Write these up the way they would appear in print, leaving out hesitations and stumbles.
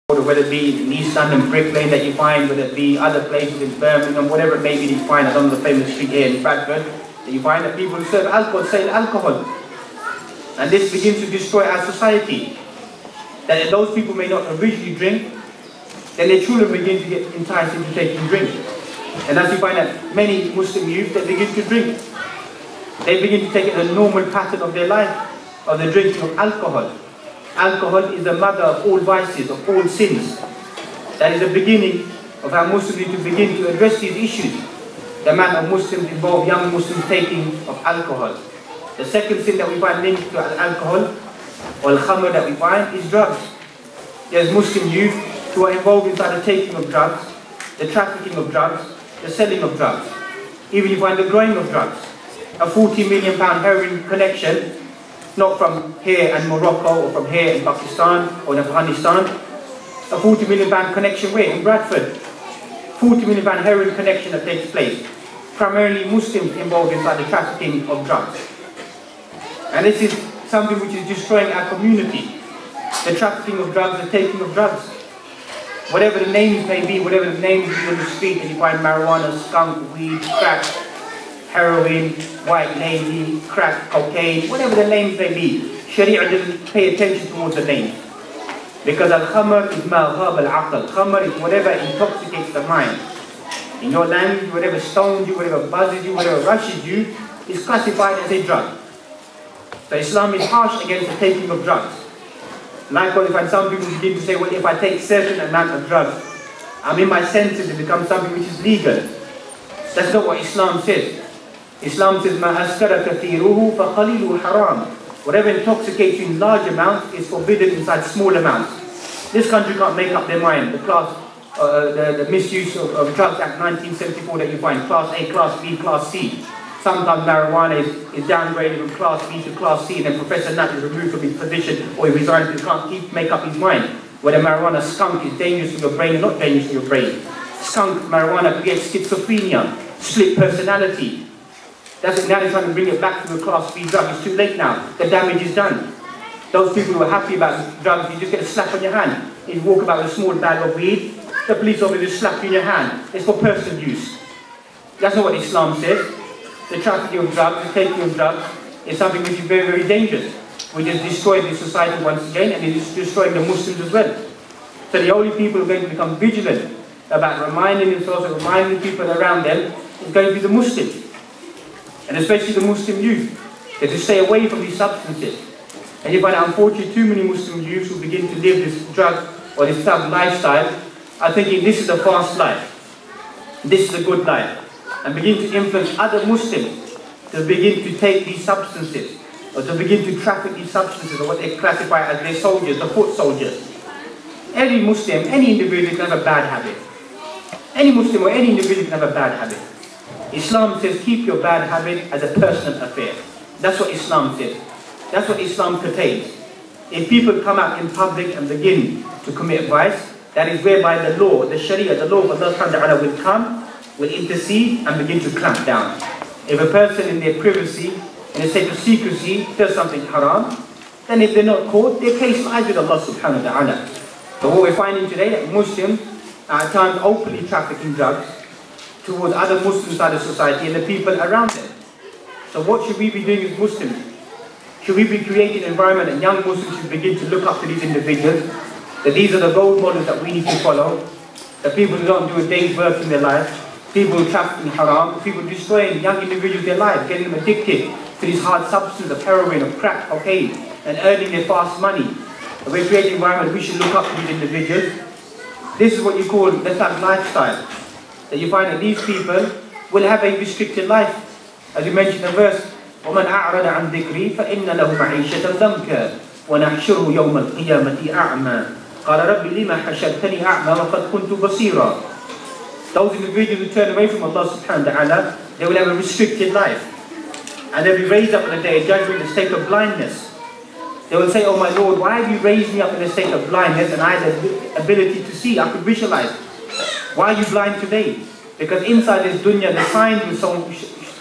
whether it be in East London, Brick Lane that you find, whether it be other places in Birmingham, whatever it may be, you find on the famous street here in Bradford, that you find that people who serve alcohol sell alcohol. And this begins to destroy our society. That if those people may not originally drink, then their children begin to get enticed into taking drink. And as you find that many Muslim youth, they begin to drink. They begin to take it as a normal pattern of their life, of the drinking of alcohol. Alcohol is the mother of all vices, of all sins. That is the beginning of how Muslims need to begin to address these issues. The amount of Muslims involved, young Muslims taking of alcohol. The second sin that we find linked to alcohol, or al-khamr that we find, is drugs. There's Muslim youth who are involved inside the taking of drugs, the trafficking of drugs, the selling of drugs. Even you find the growing of drugs. A £40 million heroin connection, not from here in Morocco or from here in Pakistan or in Afghanistan. A £40 million connection where? In Bradford. £40 million heroin connection that takes place. Primarily Muslims involved inside the trafficking of drugs. And this is something which is destroying our community. The trafficking of drugs, the taking of drugs. Whatever the names may be, whatever the names be on the street, and you find marijuana, skunk, weed, crack, heroin, white lady, crack, cocaine, whatever the names may be, Sharia doesn't pay attention towards the names. Because al-khamr is ma ghab al-aql. Khamr is whatever intoxicates the mind. In your language, whatever stones you, whatever buzzes you, whatever rushes you, is classified as a drug. So Islam is harsh against the taking of drugs. Likewise, you find some people begin to say, well, if I take certain amount of drugs, I'm in my senses, it becomes something which is legal. That's not what Islam says. Islam says, مَا أَسْكَرَ كَثِيرُهُ فَقَلِيلُهُ حَرَامٌ. Whatever intoxicates you in large amounts is forbidden inside small amounts. This country can't make up their mind. The misuse of Drugs Act 1974 that you find, Class A, Class B, Class C. Sometimes marijuana is downgraded from Class B to Class C, and then Professor Nat is removed from his position, or he resigns because he can't make up his mind whether marijuana skunk is dangerous to your brain or not dangerous to your brain. Skunk marijuana creates schizophrenia, split personality. That's it. Now they're trying to bring it back to the Class B drug. It's too late now. The damage is done. Those people who are happy about drugs, you just get a slap on your hand. If you walk about with a small bag of weed, the police officer just slap you in your hand. It's for personal use. That's not what Islam says. The trafficking of drugs, the taking of drugs, is something which is very, very dangerous. Which is destroying the society once again, and it is destroying the Muslims as well. So the only people who are going to become vigilant about reminding themselves and reminding people around them is going to be the Muslims. And especially the Muslim youth. They have to stay away from these substances. And you find, unfortunately, too many Muslim youths who begin to live this drug or this type of lifestyle are thinking this is a fast life. This is a good life. And begin to influence other Muslims to begin to take these substances, or to begin to traffic these substances, or what they classify as their soldiers, the foot soldiers. Every Muslim, any individual can have a bad habit. Any Muslim or any individual can have a bad habit. Islam says keep your bad habit as a personal affair. That's what Islam says. That's what Islam pertains. If people come out in public and begin to commit vice, that is whereby the law, the Sharia, the law of Allah subhanahu wa ta'ala will come, will intercede and begin to clamp down. If a person in their privacy, in a state of secrecy, does something haram, then if they're not caught, their case lies with Allah subhanahu wa ta'ala. But what we're finding today, that Muslims are at times openly trafficking drugs towards other Muslims inside the society and the people around them. So what should we be doing as Muslims? Should we be creating an environment that young Muslims should begin to look up to these individuals, that these are the role models that we need to follow, that people who don't do a day's work in their life, people who traffic in haram, people destroying young individuals their lives, getting them addicted to these hard substances of heroin, of crack, cocaine, and earning their fast money. And we're creating an environment we should look up to these individuals. This is what you call the type of lifestyle. That you find that these people will have a restricted life. As you mentioned in the verse, وَمَنْ أَعْرَضَ عَنْ ذِكْرِي فَإِنَّ لَهُ مَعِيشَةً ضَنْكًا وَنَحْشُرُهُ يَوْمَ الْقِيَامَةِ أَعْمَى قَالَ رَبِّ لِمَ حَشَرْتَنِي أَعْمَى وَقَدْ كُنْتُ بَصِيرًا. Those individuals who turn away from Allah subhanahu wa ta'ala, they will have a restricted life. And they'll be raised up on the day of judgment in a state of blindness. They will say, oh my Lord, why have you raised me up in a state of blindness and I had the ability to see, I could visualize. Why are you blind today? Because inside this dunya, the signs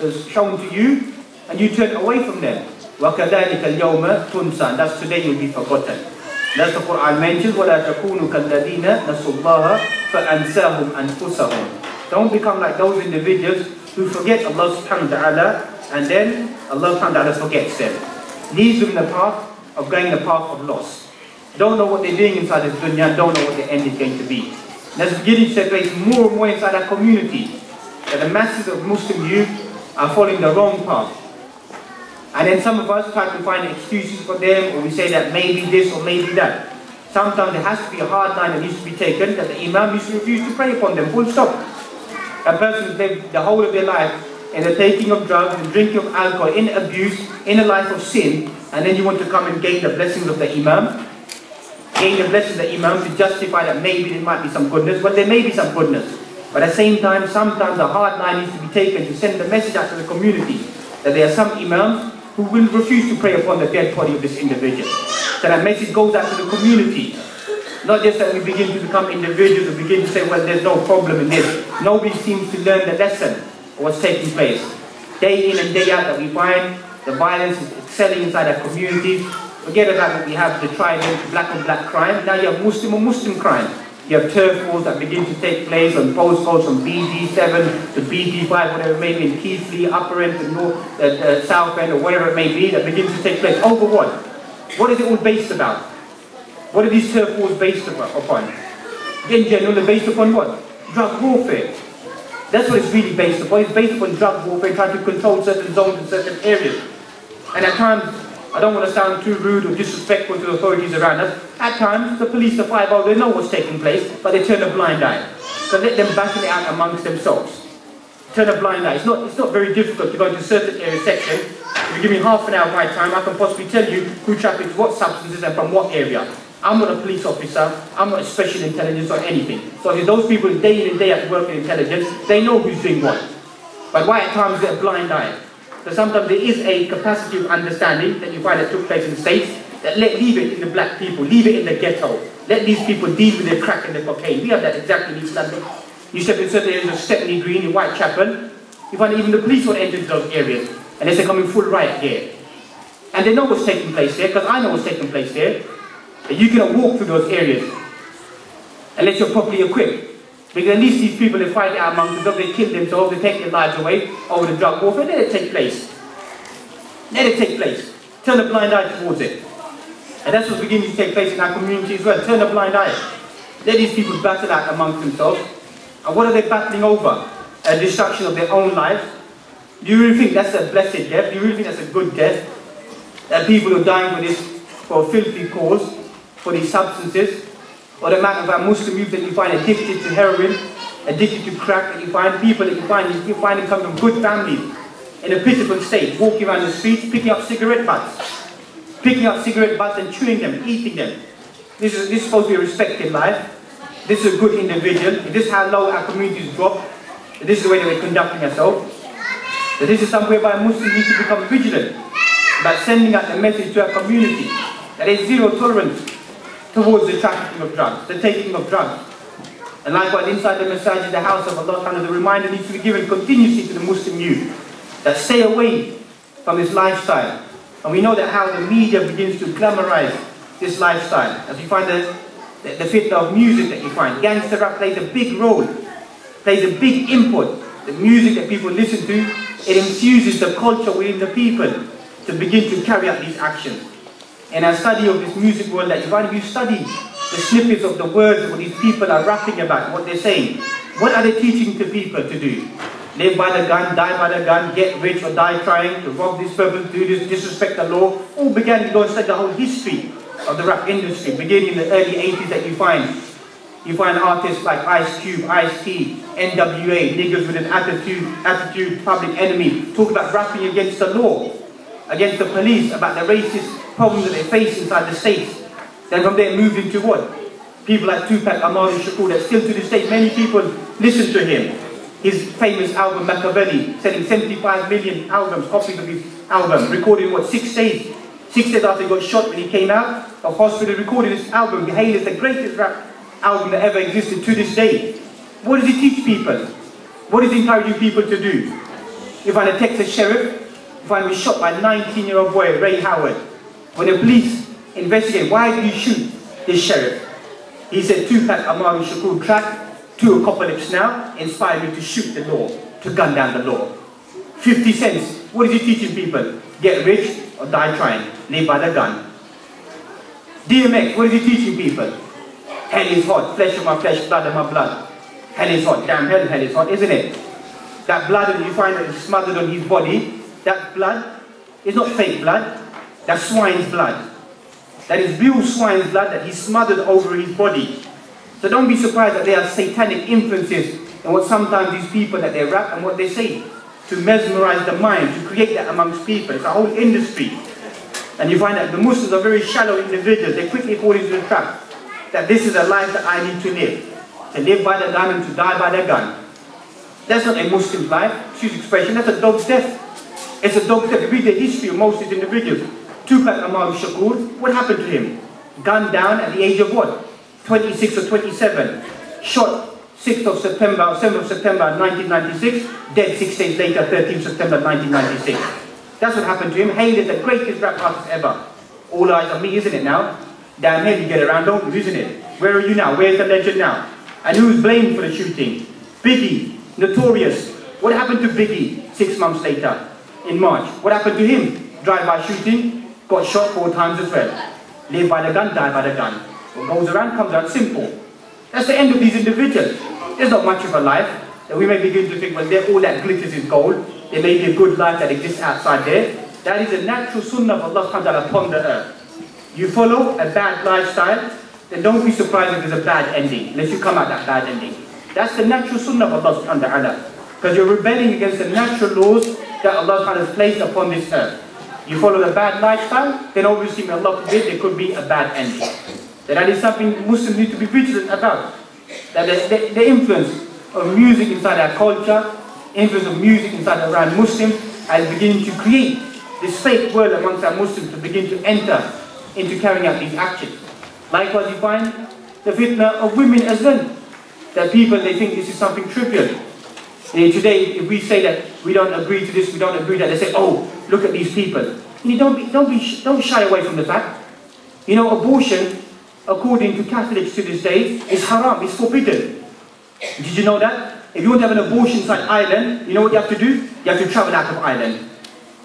were shown to you, and you turned away from them. وَكَذَلِكَ الْيَوْمَ تُنْسَى. That's today you'll be forgotten. That's the Quran mentions, وَلَا تَكُونُوا كَالَّذِينَ نَسُوا اللَّهَ فَأَنْسَاهُمْ أَنفُسَهُم. Don't become like those individuals who forget Allah subhanahu wa ta'ala and then Allah subhanahu wa ta'ala forgets them. Leaves them in the path of going the path of loss. Don't know what they're doing inside this dunya, don't know what the end is going to be. And that's beginning to take place more and more inside our community, that the masses of Muslim youth are following the wrong path. And then some of us try to find excuses for them, or we say that maybe this or maybe that. Sometimes there has to be a hard line that needs to be taken, that the Imam needs to refuse to pray upon them, full stop. A person has lived the whole of their life in the taking of drugs and drinking of alcohol, in abuse, in a life of sin, and then you want to come and gain the blessings of the Imam, gain the blessings of the Imam to justify that maybe there might be some goodness. Well, there may be some goodness, but at the same time, sometimes a hard line needs to be taken to send the message out to the community that there are some Imams who will refuse to pray upon the dead body of this individual. So that message goes out to the community. Not just that we begin to become individuals and begin to say, well, there's no problem in this. Nobody seems to learn the lesson of what's taking place. Day in and day out that we find the violence is excelling inside our communities. Forget about that we have the trident, black on black crime. Now you have Muslim on Muslim crime. You have turf wars that begin to take place on postcodes from BD7 to BD5, whatever it may be, in Keighley, Upper End to North, South End, or whatever it may be, that begins to take place. Over what? What is it all based about? What are these turf wars based upon? In general, they're based upon what? Drug warfare. That's what it's really based upon. It's based upon drug warfare, trying to control certain zones in certain areas. And at times, I don't want to sound too rude or disrespectful to the authorities around us. At times, the police, the 5-0, they know what's taking place, but they turn a blind eye. So let them battle it out amongst themselves. Turn a blind eye. It's not very difficult to go into certain area sections. If you give me half an hour of my time, I can possibly tell you who traffics what substances and from what area. I'm not a police officer, I'm not a special intelligence or anything. So if those people day in and day out work in intelligence, they know who's doing what. But why at times they're a blind eye? So sometimes there is a capacity of understanding that you find that took place in the States, that leave it in the black people, leave it in the ghetto. Let these people deal with their crack and their cocaine. We have that exactly in East London. You step in certain areas of Stepney Green, in Whitechapel, you find even the police won't enter into those areas unless they come in full riot gear. And they know what's taking place there, because I know what's taking place there. That you cannot walk through those areas unless you're properly equipped. Because at least these people, they fight it out among themselves, they kill themselves, they take their lives away over the drug warfare. Let it take place. Let it take place. Turn a blind eye towards it. And that's what's beginning to take place in our community as well. Turn a blind eye. Let these people battle out amongst themselves. And what are they battling over? A destruction of their own lives. Do you really think that's a blessed death? Do you really think that's a good death? That people are dying for this, for a filthy cause, for these substances? Or the amount of our Muslim youth that you find addicted to heroin, addicted to crack, that you find people that you find them come from good families in a pitiful state, walking around the streets, picking up cigarette butts and chewing them, eating them. This is supposed to be a respected life. This is a good individual. If this is how low our communities drop, this is the way that we're conducting ourselves. That this is somewhere whereby Muslims need to become vigilant about sending out the message to our community that there is zero tolerance towards the trafficking of drugs, the taking of drugs. And likewise, inside the masajid, the house of Allah, the reminder needs to be given continuously to the Muslim youth that stay away from this lifestyle. And we know that how the media begins to glamorize this lifestyle. As you find the fitna of music that you find. Gangsta rap plays a big role, plays a big input. The music that people listen to, it infuses the culture within the people to begin to carry out these actions. In our study of this music world, that if you study the snippets of the words of what these people are rapping about, what they're saying, what are they teaching to people to do? Live by the gun, die by the gun, get rich or die trying, to rob this person, do this, disrespect the law. All began to go and study the whole history of the rap industry, beginning in the early 80s that you find artists like Ice Cube, Ice-T, NWA, niggas with an attitude, public enemy, talk about rapping against the law, against the police, about the racist problems that they face inside the States. Then from there moved into what? People like Tupac Amaru Shakur, that still to this day many people listen to him. His famous album Machiavelli, selling 75 million copies of his album, recorded in what, 6 days? 6 days after he got shot when he came out of hospital, recorded this album, hailed as the greatest rap album that ever existed to this day. What does he teach people? What is he encouraging people to do? You find a Texas sheriff, you find him was shot by a 19-year-old boy, Ray Howard. When the police investigate, why did you shoot this sheriff. He said, Tupac Amaru Shakur track to Apocalypse Now inspired me to shoot the law, to gun down the law. 50 cents, what is he teaching people? Get rich or die trying, live by the gun. DMX, what is he teaching people? Hell is hot, flesh of my flesh, blood of my blood. Hell is hot, damn hell is hot, isn't it? That blood that you find that is smothered on his body, that blood is not fake blood, that's swine's blood. That is real swine's blood that he smothered over his body. So don't be surprised that there are satanic influences in what sometimes these people that they rap and what they say, to mesmerize the mind, to create that amongst people. It's a whole industry. And you find that the Muslims are very shallow individuals. They quickly fall into the trap that this is a life that I need to live by the gun and to die by the gun. That's not a Muslim's life, excuse expression, that's a dog's death. It's a dog's death. Read the history of most of these individuals. Tupac Amaru Shakur, what happened to him? Gunned down at the age of what? 26 or 27. Shot 6th of September or 7th of September 1996. Dead 6 days later, 13th September 1996. That's what happened to him. Hailed as the greatest rap artist ever. All eyes on me, isn't it now? Damn hell, you get around, don't you, isn't it? Where are you now? Where's the legend now? And who's blamed for the shooting? Biggie, Notorious. What happened to Biggie 6 months later, in March? What happened to him? Drive-by shooting, got shot 4 times as well. Live by the gun, die by the gun. What goes around comes out, simple. That's the end of these individuals. There's not much of a life that we may begin to think, well, all that glitters is gold. There may be a good life that exists outside there. That is a natural sunnah of Allah subhanahu wa ta'ala upon the earth. You follow a bad lifestyle, then don't be surprised if there's a bad ending, unless you come out that bad ending. That's the natural sunnah of Allah subhanahu wa ta'ala. Because you're rebelling against the natural laws that Allah subhanahu wa ta'ala has placed upon this earth. You follow the bad lifestyle, then obviously, may Allah forbid, there could be a bad ending. That is something Muslims need to be vigilant about. That the influence of music inside our culture, influence of music inside around Muslims, is beginning to create this fake world amongst our Muslims to begin to enter into carrying out these actions. Likewise, you find the fitna of women as well. That people, they think this is something trivial. Today, if we say that we don't agree to this, we don't agree to that, they say, oh, look at these people. You don't shy away from the fact. You know, abortion, according to Catholics to this day, is haram, it's forbidden. Did you know that? If you want to have an abortion inside Ireland, you know what you have to do? You have to travel out of Ireland.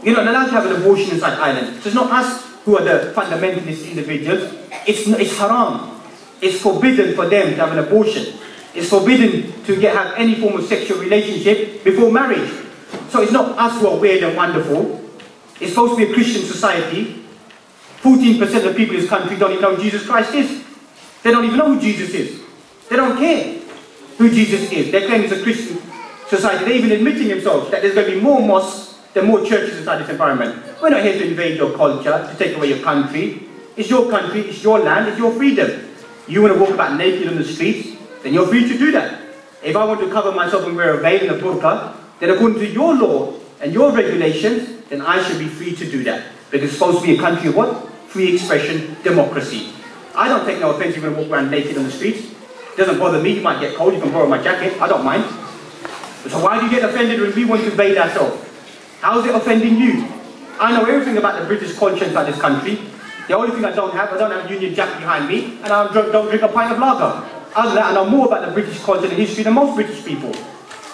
You're not allowed to have an abortion inside Ireland. So it's not us who are the fundamentalist individuals. It's haram. It's forbidden for them to have an abortion. It's forbidden to have any form of sexual relationship before marriage. So it's not us who are weird and wonderful. It's supposed to be a Christian society. 14% of the people in this country don't even know who Jesus Christ is. They don't even know who Jesus is. They don't care who Jesus is. They claim it's a Christian society. They're even admitting themselves that there's going to be more mosques than more churches inside this environment. We're not here to invade your culture, to take away your country. It's your country, it's your land, it's your freedom. You want to walk about naked on the streets, then you're free to do that. If I want to cover myself and wear a veil and a burqa, then according to your law and your regulations, then I should be free to do that. Because it's supposed to be a country of what? Free expression, democracy. I don't take no offense if you're going to walk around naked on the streets. It doesn't bother me, you might get cold, you can borrow my jacket, I don't mind. So why do you get offended when we want to bathe ourselves? How is it offending you? I know everything about the British culture inside this country. The only thing I don't have a Union Jack behind me, and I don't drink a pint of lager. Other than that, I know more about the British culture and history than most British people.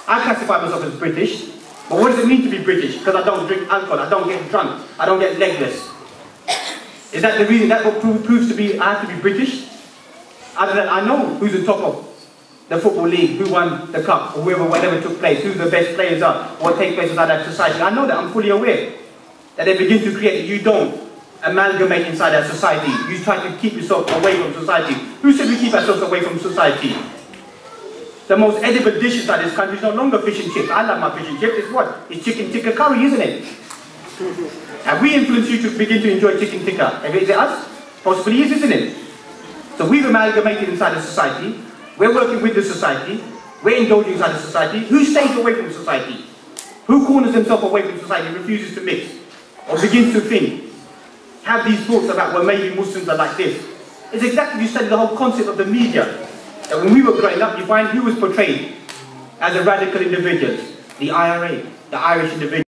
I classify myself as British, but what does it mean to be British? Because I don't drink alcohol, I don't get drunk, I don't get legless. Is that the reason that what proves to be I have to be British? Other than I know who's on top of the football league, who won the cup, or whatever took place, who the best players are, what takes place inside that society. I know that, I'm fully aware that they begin to create, you don't amalgamate inside our society. You try to keep yourself away from society. Who said we keep ourselves away from society? The most edible dish inside this country is no longer fish and chips. I love my fish and chips. It's what? It's chicken tikka curry, isn't it? Have we influenced you to begin to enjoy chicken tikka? Is it us? Possibly is, isn't it? So we've amalgamated inside the society. We're working with the society. We're indulging inside the society. Who stays away from society? Who corners themselves away from society and refuses to mix? Or begins to think? Have these thoughts about, well, maybe Muslims are like this. It's exactly, you study the whole concept of the media. That when we were growing up, you find who was portrayed as a radical individual? The IRA, the Irish individual.